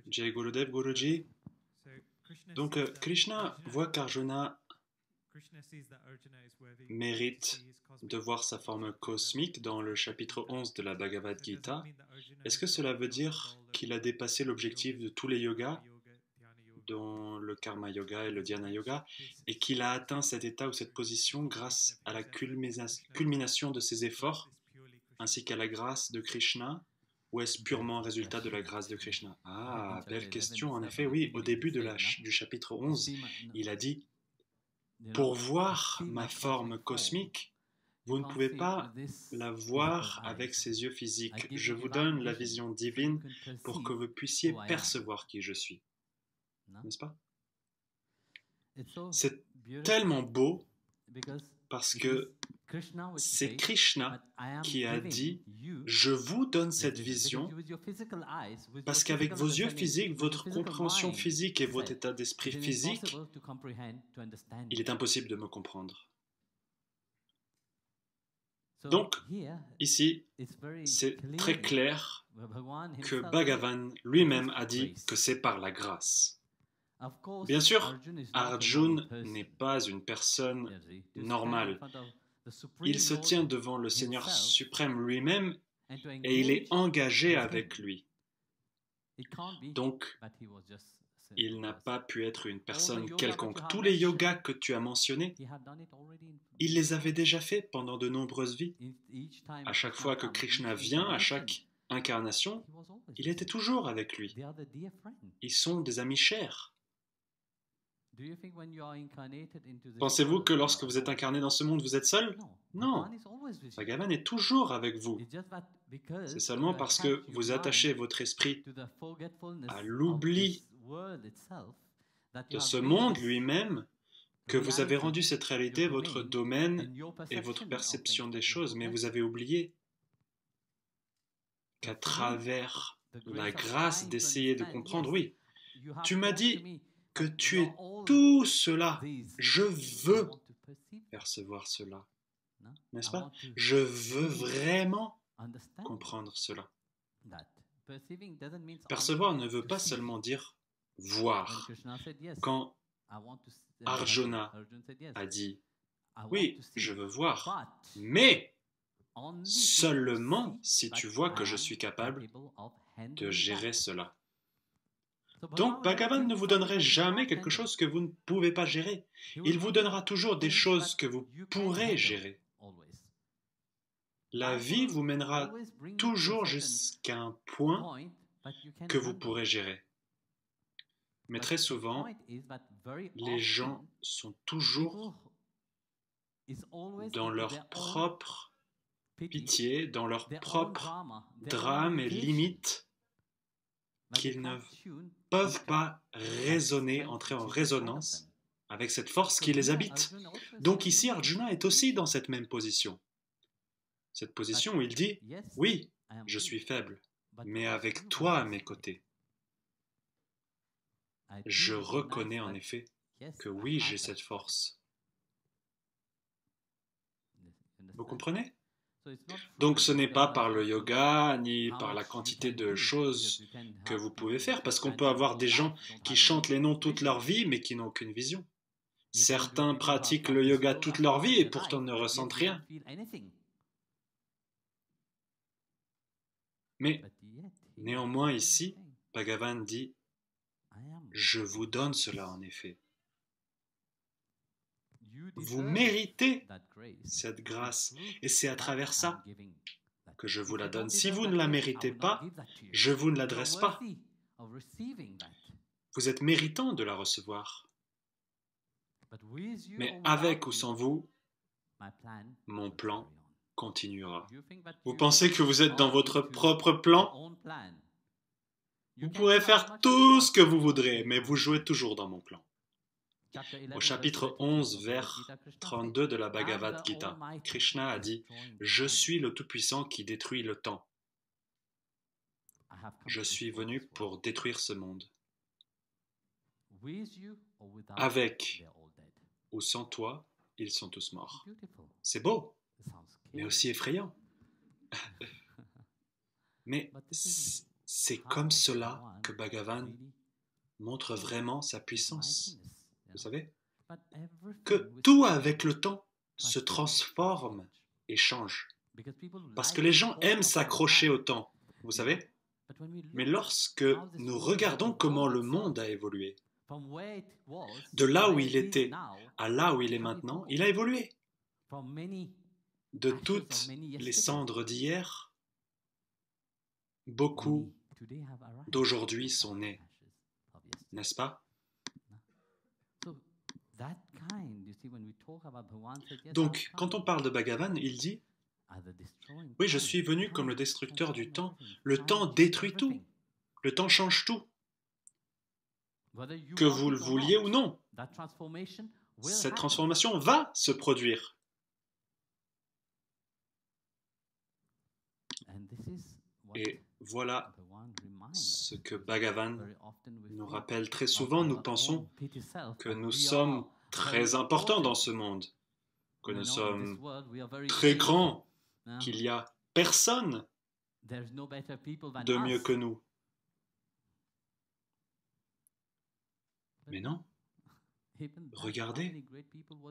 Jai Gurudev Guruji. Donc Krishna voit qu'Arjuna mérite de voir sa forme cosmique dans le chapitre 11 de la Bhagavad Gita. Est-ce que cela veut dire qu'il a dépassé l'objectif de tous les yogas, dont le Karma Yoga et le Dhyana Yoga, et qu'il a atteint cet état ou cette position grâce à la culmination de ses efforts, ainsi qu'à la grâce de Krishna, ou est-ce purement un résultat de la grâce de Krishna? Ah, belle question. En effet, oui, au début du chapitre 11, il a dit « Pour voir ma forme cosmique, vous ne pouvez pas la voir avec ses yeux physiques. Je vous donne la vision divine pour que vous puissiez percevoir qui je suis. » N'est-ce pas? C'est tellement beau parce que c'est Krishna qui a dit « Je vous donne cette vision parce qu'avec vos yeux physiques, votre compréhension physique et votre état d'esprit physique, il est impossible de me comprendre. » Donc, ici, c'est très clair que Bhagavan lui-même a dit que c'est par la grâce. Bien sûr, Arjuna n'est pas une personne normale. Il se tient devant le Seigneur suprême lui-même et il est engagé avec lui. Donc, il n'a pas pu être une personne quelconque. Tous les yogas que tu as mentionnés, il les avait déjà faits pendant de nombreuses vies. À chaque fois que Krishna vient, à chaque incarnation, il était toujours avec lui. Ils sont des amis chers. Pensez-vous que lorsque vous êtes incarné dans ce monde, vous êtes seul? Non. Bhagavan est toujours avec vous. C'est seulement parce que vous attachez votre esprit à l'oubli de ce monde lui-même que vous avez rendu cette réalité votre domaine et votre perception des choses. Mais vous avez oublié qu'à travers la grâce d'essayer de comprendre, oui, tu m'as dit que tu es tout cela. Je veux percevoir cela. N'est-ce pas? Je veux vraiment comprendre cela. Percevoir ne veut pas seulement dire voir. Quand Arjuna a dit « Oui, je veux voir, mais seulement si tu vois que je suis capable de gérer cela. » Donc, Bhagavan ne vous donnerait jamais quelque chose que vous ne pouvez pas gérer. Il vous donnera toujours des choses que vous pourrez gérer. La vie vous mènera toujours jusqu'à un point que vous pourrez gérer. Mais très souvent, les gens sont toujours dans leur propre pitié, dans leur propre drame et limites qu'ils ne peuvent pas raisonner, entrer en résonance avec cette force qui les habite. Donc ici, Arjuna est aussi dans cette même position. Cette position où il dit, oui, je suis faible, mais avec toi à mes côtés, je reconnais en effet que oui, j'ai cette force. Vous comprenez? Donc ce n'est pas par le yoga, ni par la quantité de choses que vous pouvez faire, parce qu'on peut avoir des gens qui chantent les noms toute leur vie, mais qui n'ont aucune vision. Certains pratiquent le yoga toute leur vie et pourtant ne ressentent rien. Mais néanmoins ici, Bhagavan dit, je vous donne cela en effet. Vous méritez cette grâce et c'est à travers ça que je vous la donne. Si vous ne la méritez pas, je vous ne l'adresse pas. Vous êtes méritant de la recevoir. Mais avec ou sans vous, mon plan continuera. Vous pensez que vous êtes dans votre propre plan? Vous pourrez faire tout ce que vous voudrez, mais vous jouez toujours dans mon plan. Au chapitre 11, vers 32 de la Bhagavad Gita, Krishna a dit « Je suis le Tout-Puissant qui détruit le temps. Je suis venu pour détruire ce monde. Avec ou sans toi, ils sont tous morts. » C'est beau, mais aussi effrayant. Mais C'est comme cela que Bhagavan montre vraiment sa puissance. Vous savez, que tout avec le temps se transforme et change. Parce que les gens aiment s'accrocher au temps, vous savez. Mais lorsque nous regardons comment le monde a évolué, de là où il était à là où il est maintenant, il a évolué. De toutes les cendres d'hier, beaucoup d'aujourd'hui sont nés, n'est-ce pas? Donc, quand on parle de Bhagavan, il dit « Oui, je suis venu comme le destructeur du temps. Le temps détruit tout. Le temps change tout. Que vous le vouliez ou non, cette transformation va se produire. » Et voilà ce que Bhagavan nous rappelle très souvent. Nous pensons que nous sommes très importants dans ce monde, que nous sommes très grands, qu'il n'y a personne de mieux que nous. Mais non, regardez,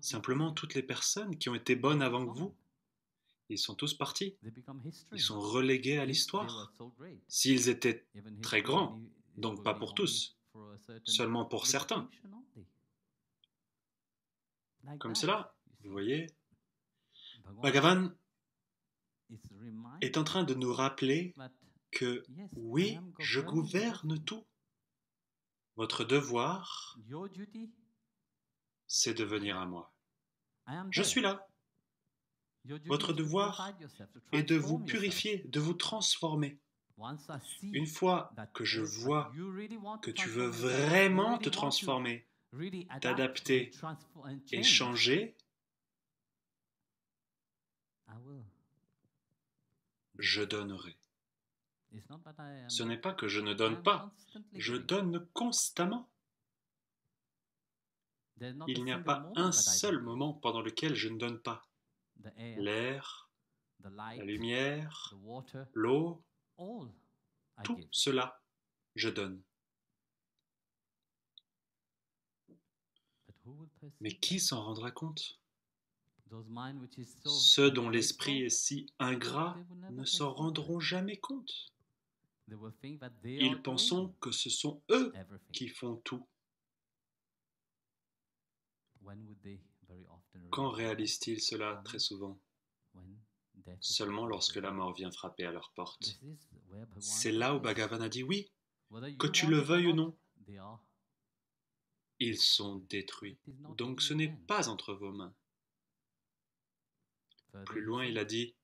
simplement toutes les personnes qui ont été bonnes avant que vous, ils sont tous partis, ils sont relégués à l'histoire. S'ils étaient très grands, donc pas pour tous, seulement pour certains. Comme cela, vous voyez, Bhagavan est en train de nous rappeler que oui, je gouverne tout. Votre devoir, c'est de venir à moi. Je suis là. Votre devoir est de vous purifier, de vous transformer. Une fois que je vois que tu veux vraiment te transformer, t'adapter et changer, je donnerai. Ce n'est pas que je ne donne pas, je donne constamment. Il n'y a pas un seul moment pendant lequel je ne donne pas. L'air, la lumière, l'eau, tout cela, je donne. Mais qui s'en rendra compte? Ceux dont l'esprit est si ingrat ne s'en rendront jamais compte. Ils pensent que ce sont eux qui font tout. Quand réalisent-ils cela très souvent? Seulement lorsque la mort vient frapper à leur porte. C'est là où Bhagavan a dit oui, que tu le veuilles ou non. Ils sont détruits, donc ce n'est pas entre vos mains. Plus loin, il a dit,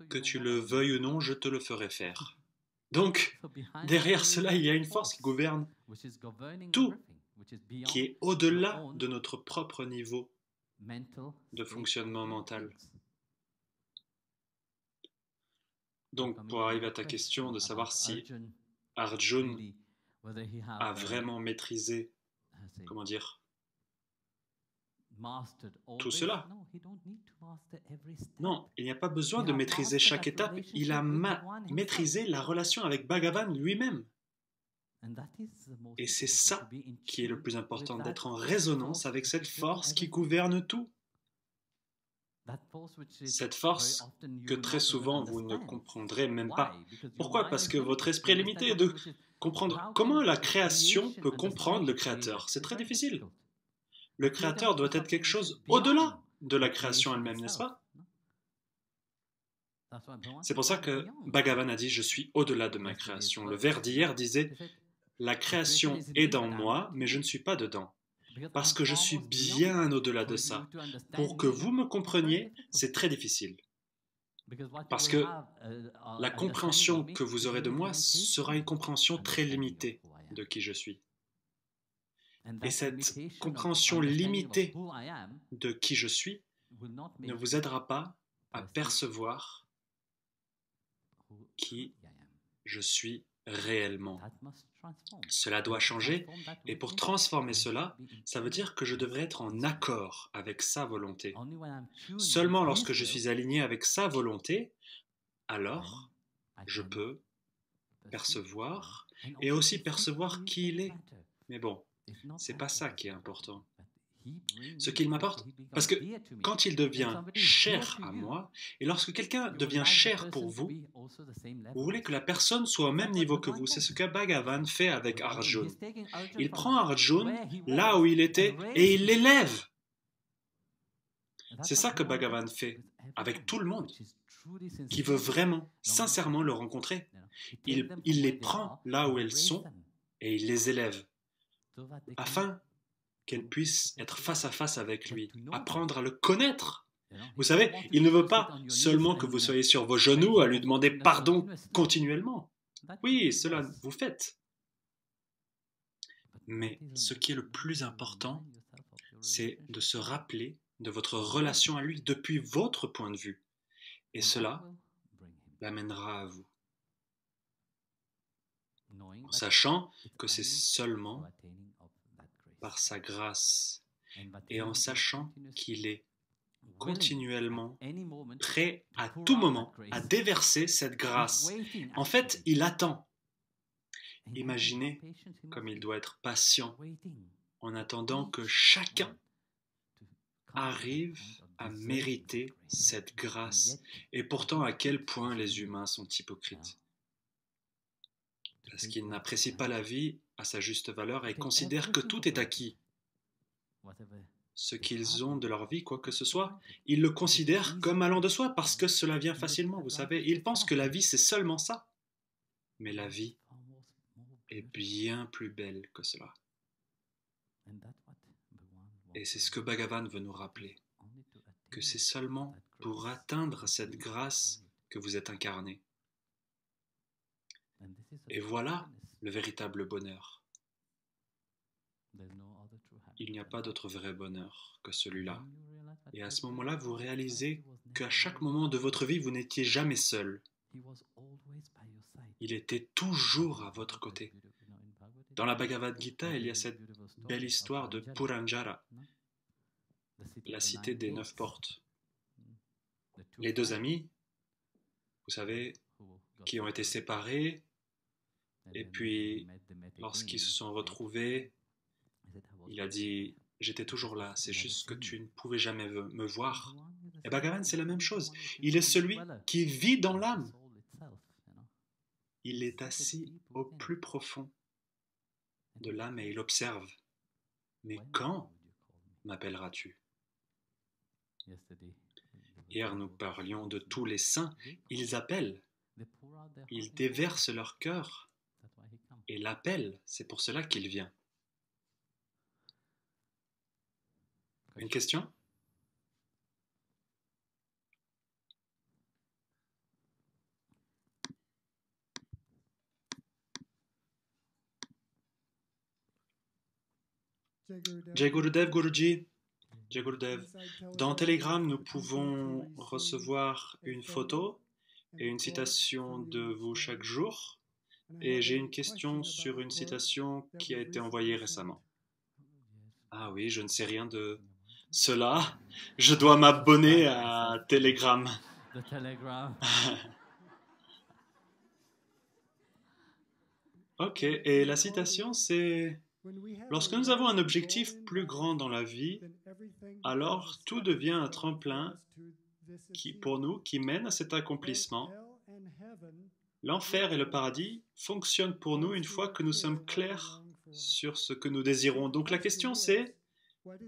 que tu le veuilles ou non, je te le ferai faire. Donc, derrière cela, il y a une force qui gouverne tout, qui est au-delà de notre propre niveau de fonctionnement mental. Donc, pour arriver à ta question de savoir si Arjuna a vraiment maîtrisé, comment dire, tout cela. Non, il n'y a pas besoin de maîtriser chaque étape. Il a maîtrisé la relation avec Bhagavan lui-même. Et c'est ça qui est le plus important, d'être en résonance avec cette force qui gouverne tout. Cette force que très souvent vous ne comprendrez même pas. Pourquoi? Parce que votre esprit est limité de comprendre comment la création peut comprendre le Créateur. C'est très difficile. Le Créateur doit être quelque chose au-delà de la création elle-même, n'est-ce pas? C'est pour ça que Bhagavan a dit « Je suis au-delà de ma création ». Le vers d'hier disait « La création est dans moi, mais je ne suis pas dedans ». Parce que je suis bien au-delà de ça. Pour que vous me compreniez, c'est très difficile. Parce que la compréhension que vous aurez de moi sera une compréhension très limitée de qui je suis. Et cette compréhension limitée de qui je suis ne vous aidera pas à percevoir qui je suis réellement. Cela doit changer, et pour transformer cela, ça veut dire que je devrais être en accord avec sa volonté. Seulement lorsque je suis aligné avec sa volonté, alors je peux percevoir et aussi percevoir qui il est. Mais bon, c'est pas ça qui est important. Ce qu'il m'apporte, parce que quand il devient cher à moi, et lorsque quelqu'un devient cher pour vous, vous voulez que la personne soit au même niveau que vous. C'est ce que Bhagavan fait avec Arjuna. Il prend Arjuna là où il était et il l'élève. C'est ça que Bhagavan fait avec tout le monde qui veut vraiment, sincèrement le rencontrer. Il les prend là où elles sont et il les élève afin qu'elles puissent être face à face avec lui, apprendre à le connaître. Vous savez, il ne veut pas seulement que vous soyez sur vos genoux à lui demander pardon continuellement. Oui, cela vous faites. Mais ce qui est le plus important, c'est de se rappeler de votre relation à lui depuis votre point de vue. Et cela l'amènera à vous. En sachant que c'est seulement par sa grâce et en sachant qu'il est continuellement prêt à tout moment à déverser cette grâce. En fait, il attend. Imaginez comme il doit être patient en attendant que chacun arrive à mériter cette grâce. Et pourtant, à quel point les humains sont hypocrites. Parce qu'ils n'apprécient pas la vie à sa juste valeur et considèrent que tout est acquis. Ce qu'ils ont de leur vie, quoi que ce soit, ils le considèrent comme allant de soi parce que cela vient facilement, vous savez. Ils pensent que la vie, c'est seulement ça. Mais la vie est bien plus belle que cela. Et c'est ce que Bhagavan veut nous rappeler, que c'est seulement pour atteindre cette grâce que vous êtes incarné. Et voilà le véritable bonheur. Il n'y a pas d'autre vrai bonheur que celui-là. Et à ce moment-là, vous réalisez qu'à chaque moment de votre vie, vous n'étiez jamais seul. Il était toujours à votre côté. Dans la Bhagavad Gita, il y a cette belle histoire de Puranjara, la cité des 9 portes. Les deux amis, vous savez, qui ont été séparés, et puis lorsqu'ils se sont retrouvés, il a dit « J'étais toujours là, c'est juste que tu ne pouvais jamais me voir. » Et Bhagavan, c'est la même chose. Il est celui qui vit dans l'âme. Il est assis au plus profond de l'âme et il observe. Mais quand m'appelleras-tu? Hier, nous parlions de tous les saints. Ils appellent. Ils déversent leur cœur. Et l'appel, c'est pour cela qu'il vient. Une question? Jai Gurudev Guruji, Jai Gurudev. Dans Telegram, nous pouvons recevoir une photo et une citation de vous chaque jour. Et j'ai une question sur une citation qui a été envoyée récemment. Ah oui, je ne sais rien de cela. Je dois m'abonner à Telegram. Ok, et la citation c'est: lorsque nous avons un objectif plus grand dans la vie, alors tout devient un tremplin pour nous qui mène à cet accomplissement. L'enfer et le paradis fonctionnent pour nous une fois que nous sommes clairs sur ce que nous désirons. Donc la question c'est,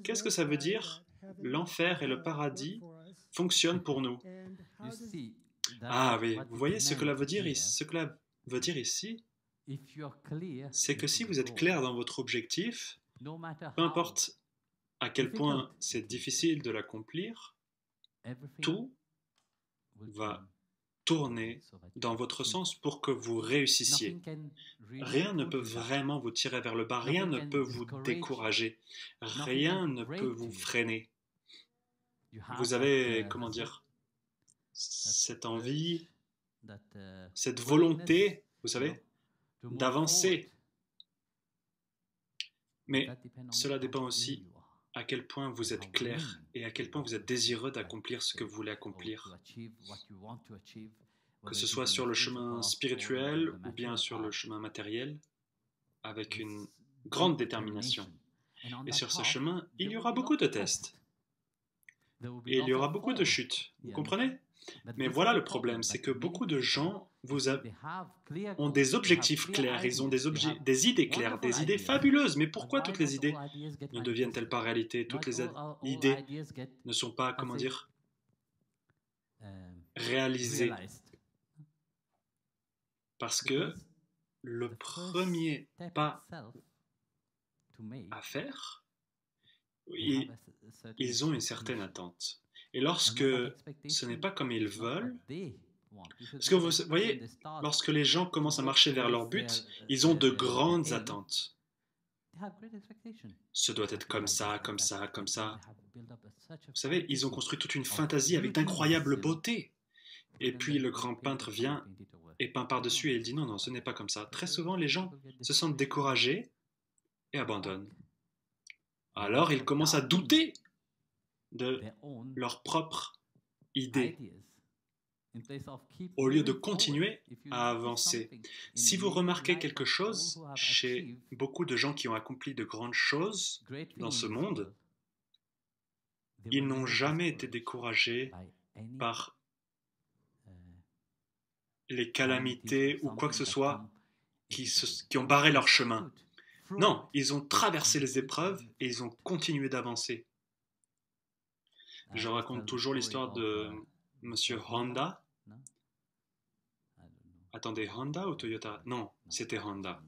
qu'est-ce que ça veut dire l'enfer et le paradis fonctionnent pour nous? Ah oui, vous voyez ce que cela veut dire ici, c'est que si vous êtes clair dans votre objectif, peu importe à quel point c'est difficile de l'accomplir, tout va tourner dans votre sens pour que vous réussissiez. Rien ne peut vraiment vous tirer vers le bas, rien ne peut vous décourager, rien ne peut vous freiner. Vous avez, comment dire, cette envie, cette volonté, vous savez, d'avancer. Mais cela dépend aussi à quel point vous êtes clair et à quel point vous êtes désireux d'accomplir ce que vous voulez accomplir. que ce soit sur le chemin spirituel ou bien sur le chemin matériel, avec une grande détermination. Et sur ce chemin, il y aura beaucoup de tests. Et il y aura beaucoup de chutes. Vous comprenez? Mais voilà le problème, c'est que beaucoup de gens ont des objectifs clairs, ils ont des idées claires, des idées fabuleuses. Mais pourquoi toutes les idées ne deviennent-elles pas réalité? Toutes les idées ne sont pas, comment dire, réalisées. Parce que le premier pas à faire, ils ont une certaine attente. Et lorsque ce n'est pas comme ils veulent, parce que vous voyez, lorsque les gens commencent à marcher vers leur but, ils ont de grandes attentes. Ce doit être comme ça, comme ça, comme ça. Vous savez, ils ont construit toute une fantaisie avec d'incroyables beautés. Et puis le grand peintre vient et peint par-dessus et il dit non, non, ce n'est pas comme ça. Très souvent, les gens se sentent découragés et abandonnent. Alors, ils commencent à douter de leur propre idée, au lieu de continuer à avancer. Si vous remarquez quelque chose chez beaucoup de gens qui ont accompli de grandes choses dans ce monde, ils n'ont jamais été découragés par les calamités ou quoi que ce soit qui ont barré leur chemin. Non, ils ont traversé les épreuves et ils ont continué d'avancer. Je raconte toujours l'histoire de Monsieur Honda. Attendez, Honda ou Toyota? Non, c'était Honda.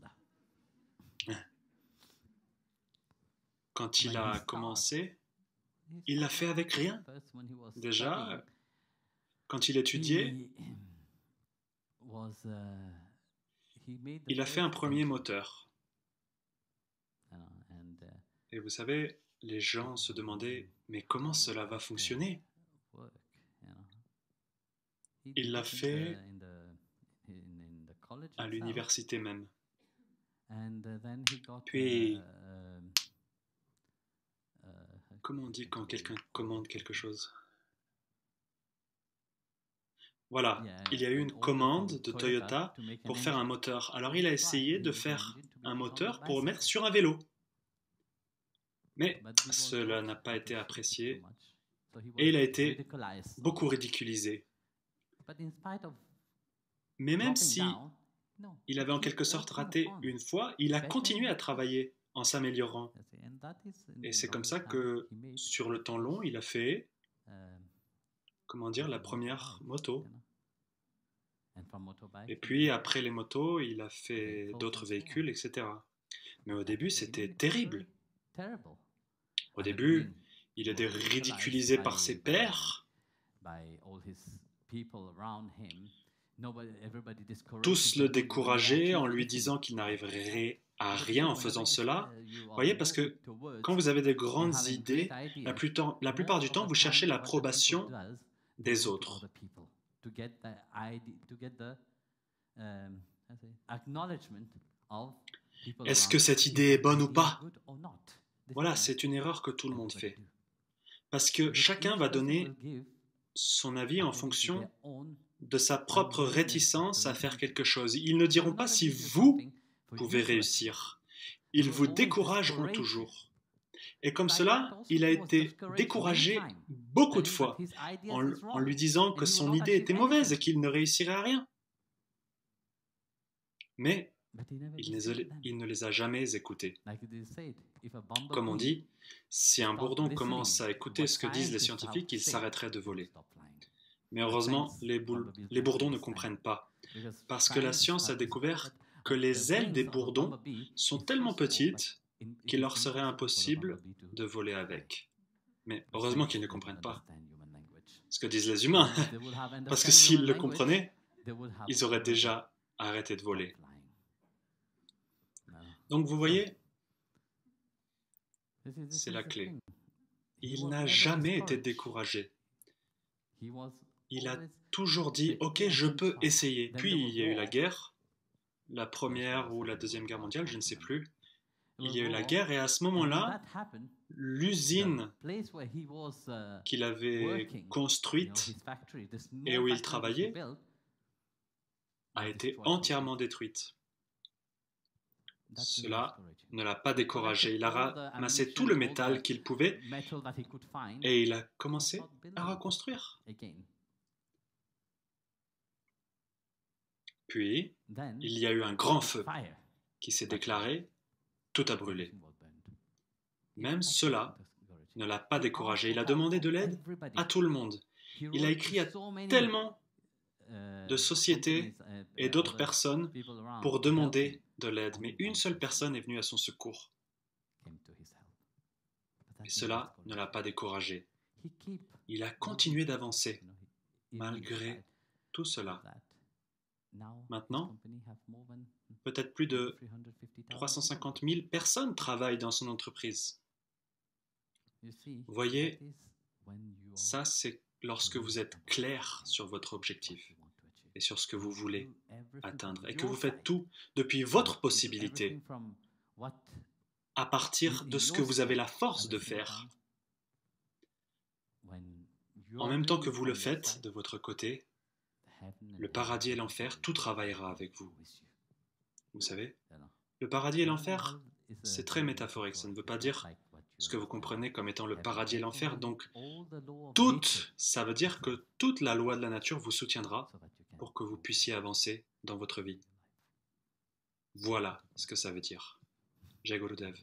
Quand il a commencé, il l'a fait avec rien. Déjà, quand il étudiait, il a fait un premier moteur. Et vous savez, les gens se demandaient, mais comment cela va fonctionner? Il l'a fait à l'université même. Puis, comment on dit quand quelqu'un commande quelque chose? Voilà, il y a eu une commande de Toyota pour faire un moteur. Alors il a essayé de faire un moteur pour le mettre sur un vélo. Mais cela n'a pas été apprécié et il a été beaucoup ridiculisé. Mais même si il avait en quelque sorte raté une fois, il a continué à travailler en s'améliorant. Et c'est comme ça que sur le temps long, il a fait, comment dire, la première moto. Et puis après les motos, il a fait d'autres véhicules, etc. Mais au début, c'était terrible. Au début, il était ridiculisé par ses pairs. Tous le décourageaient en lui disant qu'il n'arriverait à rien en faisant cela. Vous voyez, parce que quand vous avez de grandes idées, la plupart du temps, vous cherchez l'approbation des autres. Est-ce que cette idée est bonne ou pas? Voilà, c'est une erreur que tout le monde fait. Parce que chacun va donner son avis en fonction de sa propre réticence à faire quelque chose. Ils ne diront pas si vous pouvez réussir. Ils vous décourageront toujours. Et comme cela, il a été découragé beaucoup de fois en lui disant que son idée était mauvaise et qu'il ne réussirait à rien. Mais il ne les a jamais écoutés. Comme on dit, si un bourdon commence à écouter ce que disent les scientifiques, il s'arrêterait de voler. Mais heureusement, les bourdons ne comprennent pas, parce que la science a découvert que les ailes des bourdons sont tellement petites qu'il leur serait impossible de voler avec. Mais heureusement qu'ils ne comprennent pas ce que disent les humains, parce que s'ils le comprenaient, ils auraient déjà arrêté de voler. Donc vous voyez, c'est la clé. Il n'a jamais été découragé. Il a toujours dit « Ok, je peux essayer ». Puis il y a eu la guerre, la première ou la deuxième guerre mondiale, je ne sais plus. Il y a eu la guerre et à ce moment-là, l'usine qu'il avait construite et où il travaillait a été entièrement détruite. Cela ne l'a pas découragé. Il a ramassé tout le métal qu'il pouvait et il a commencé à reconstruire. Puis, il y a eu un grand feu qui s'est déclaré, tout a brûlé. Même cela ne l'a pas découragé. Il a demandé de l'aide à tout le monde. Il a écrit à tellement de sociétés et d'autres personnes pour demander de l'aide, mais une seule personne est venue à son secours. Et cela ne l'a pas découragé. Il a continué d'avancer malgré tout cela. Maintenant, peut-être plus de 350 000 personnes travaillent dans son entreprise. Vous voyez, ça c'est lorsque vous êtes clair sur votre objectif et sur ce que vous voulez atteindre et que vous faites tout depuis votre possibilité à partir de ce que vous avez la force de faire. En même temps que vous le faites de votre côté, le paradis et l'enfer, tout travaillera avec vous. Vous savez, le paradis et l'enfer, c'est très métaphorique. Ça ne veut pas dire ce que vous comprenez comme étant le paradis et l'enfer. Donc, ça veut dire que toute la loi de la nature vous soutiendra pour que vous puissiez avancer dans votre vie. Voilà ce que ça veut dire. Jai Gurudev.